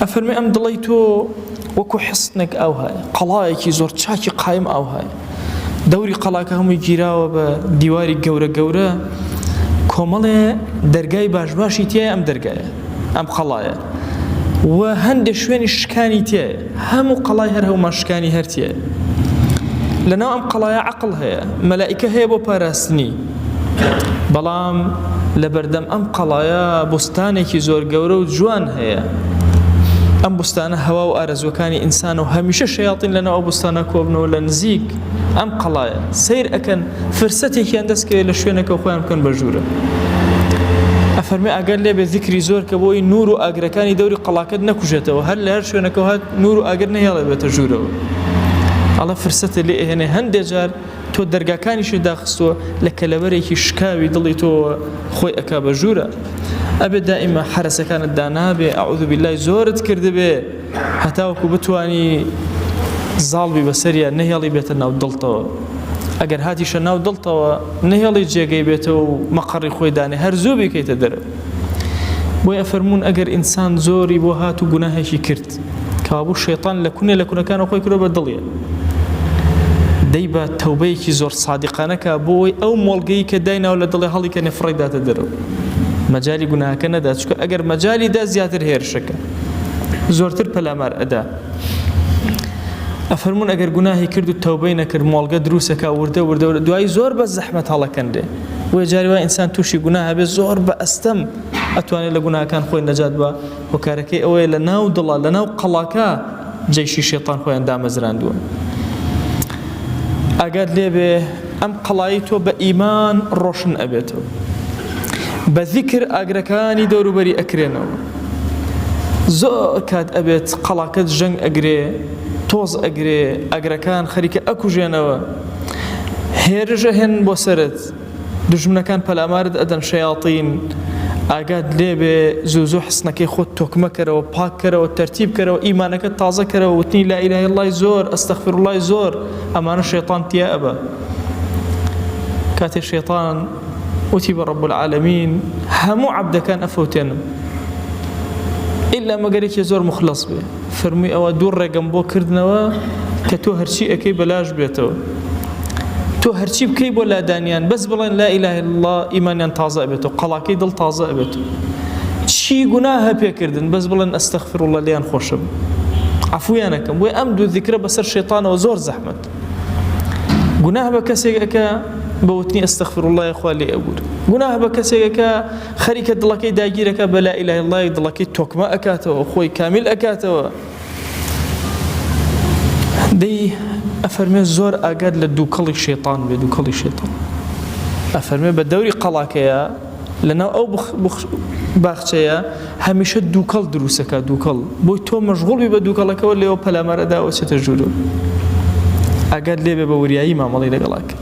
ئەفەرمێ ئەم دڵی تۆ وەکو حسنێک ئەو هەیە، قەڵایەکی زۆر چاکی قایم ئەو هەیە، دەوری قەڵاکە هەمووی گیراوە بە دیواری گەورە گەورە، کۆمەڵێ دەرگای باش باشی تێیە ئەم دەرگایە، ئەم قەڵایە، و هەندێک شوێنی شکانی تێیە، هەموو قەڵای هەر هەوما شکانی هەر تێیە. لەناو ئەم قەڵایە عەقڵ هەیە، مەلائیکە هەیە بۆ پاراستنی، بەڵام لەبەردەم ئەم قەڵایە بوستانێکی زۆر گەورە و جوان هەیە. ئەم بوستانە هەوا و ئارەزوەکانی ئینسان و هەمیشە شەیاطین لەناو ئەو بوستانە کۆبنەوە لە نزیک ئەم قەڵایە سەیر ئەکەن، فرسەتێکیان دەستکەوێت لە شوێنەکە خۆیان بکەن بە ژوورە. ئەفەرمێ ئەگەر لێبێ ذیکری زۆر کە بۆی نور و ئاگرەکانی دەوری قەڵاکەت نەکوژێتەوە، هەر لە هەر شوێنەکەەوە هات نور و ئاگر نەهێڵێ بێتە ژوورەوە. ئەڵە فرسەتە لێ ئێهێنێ، هەندێک جار تۆ دەرگاکانیشی داخستووە لە کەلەبەرێکی شکاوی دڵی تۆ خۆی ئەکا بە ژوورە. ئەبێ دائیمە حرەسەکانت دانابێ، ئەعوذ بالله زۆرت کردبێ هەتاوەکو بتوانی زاڵبی بەسەریە نەهێڵی بێتە ناو دڵتەوە. ئەگەر هاتیشە ناو دڵتەوە نەهێڵی جێگەی بێتەوە و مەقەڕی خۆی دانێ، هەر زوو بکەیتە دەرە. بۆی ئەفەرموون ئەگەر ئینسان زۆری بۆ هات و گوناهێکی کرد، کەوابوو شەیطان لە کونێ لە کوونەکانە خۆی کردۆ بە دڵیە، دەی بە تەوبەیەکی زۆر سادقانەکە بۆی ئەو مۆڵگەی کە دایناو لە دڵی هەڵی کە نێفڕی داتە دەرەوە، مەجای گوناهەکە نەدا، چونکە ئەگەر مەجای دا زیاتر هێرشەکە، زۆرتر پەلامار ئەدا. ئەفەرموون ئەگەر گوناهی کرد و تەوبەی نەکرد، مۆڵگە دروسەکە وردە دوای زۆر بە زەحمەت هەڵەکەندێ. وێ جاری وای ئینسان تووشی گوناه هەبێ زۆر بە ئەستەم ئەتوانێت لە گوناهەکان خۆی نەجات بە، هۆکارەکەی ئەوەیە لە ناو دڵە لە ناو قەڵاکە جەیشی شەیطان خۆیان دامەزراندووە. ئاگات لێبێ ئەم قەڵایی تۆ بە ئیمان ڕۆشن ئەبێتەوە، بە ذیکر ئاگرەکانی دەوروبەری ئەکرێنەوە، زۆر کات ئەبێت قەڵاکەت ژەنگ ئەگرێ، تۆز ئەگرێ، ئەگرەکان خەریکە ئەکوژێنەوە، هێرشە هێن بۆ سەرت، دژمنەکان پەلامارت ئەدەن شەیاطین. ئاگات لێبێ زوو حسنەکەی خۆت تۆکمەکەرەوە، پاککەرەوە، تەرتیبکەرەوە، ئیمانەکەت تازەکەرەوە، وتنی لا ئیلاهە ئیلڵڵای زۆر، ئەستەغفیرڵڵای زۆر، ئەمانە شەیطان تیا ئەبە. کاتێ شەیطان وتی بە ڕەب العالەمین هەموو عەبدەکان ئەفەوتێنم ئیلا مەگەرێکی زۆر مخلص بێ، فەرمووی ئەوە دوو ڕێگەم بۆ کردنەوە کە تۆ هەرچی ئەکەی بەلاش بێتەوە، تۆ هەرچی بکەی بۆ لادانیان، بەس بڵێن لا ئیلاهە ئیلڵڵا، ئیمانیان تازە ئەبێتەوە، قەڵاکەی دڵ تازە ئەبێتەوە. چی گوناهە پێکردن، بەس بڵێن ئەستەغفیرڵڵا لیان خۆشە بم، عەفویان ئەکەم. بۆی ئەم دوو ذیکرە بەسەر شەیطانەوە زۆر زەحمەت. گوناه بە کەسێک ئەکە بە وتنی ئەستەغفیرڵڵای خوا لێ ئەبوور، گوناه بە کەسێک ئەکە خەریکە دڵەکەی داگیرەکە بە لا ئیلاهە ئیلڵڵای، دڵەکەی تۆکمە ئەکاتەوە، خۆی کامیل ئەکاتەوە. دەی ئەفەرمێ زۆر ئاگات لە دووکەڵی شەیطان بێ، دووکەڵی شەیطان. ئەفەرمێ بە دەوری قەڵاکەیە لەناو ئەو باخچەیە هەمیشە دووکەڵ دروسەکە، دووکەڵ، بۆی تۆ مەشغوڵ بی بە دووکەڵەکەەوە لێەوە پەلامارەدا وەچێتە ژوورە. ئاگات لێبێ بە وریایی مامەڵی لەگەڵاکە.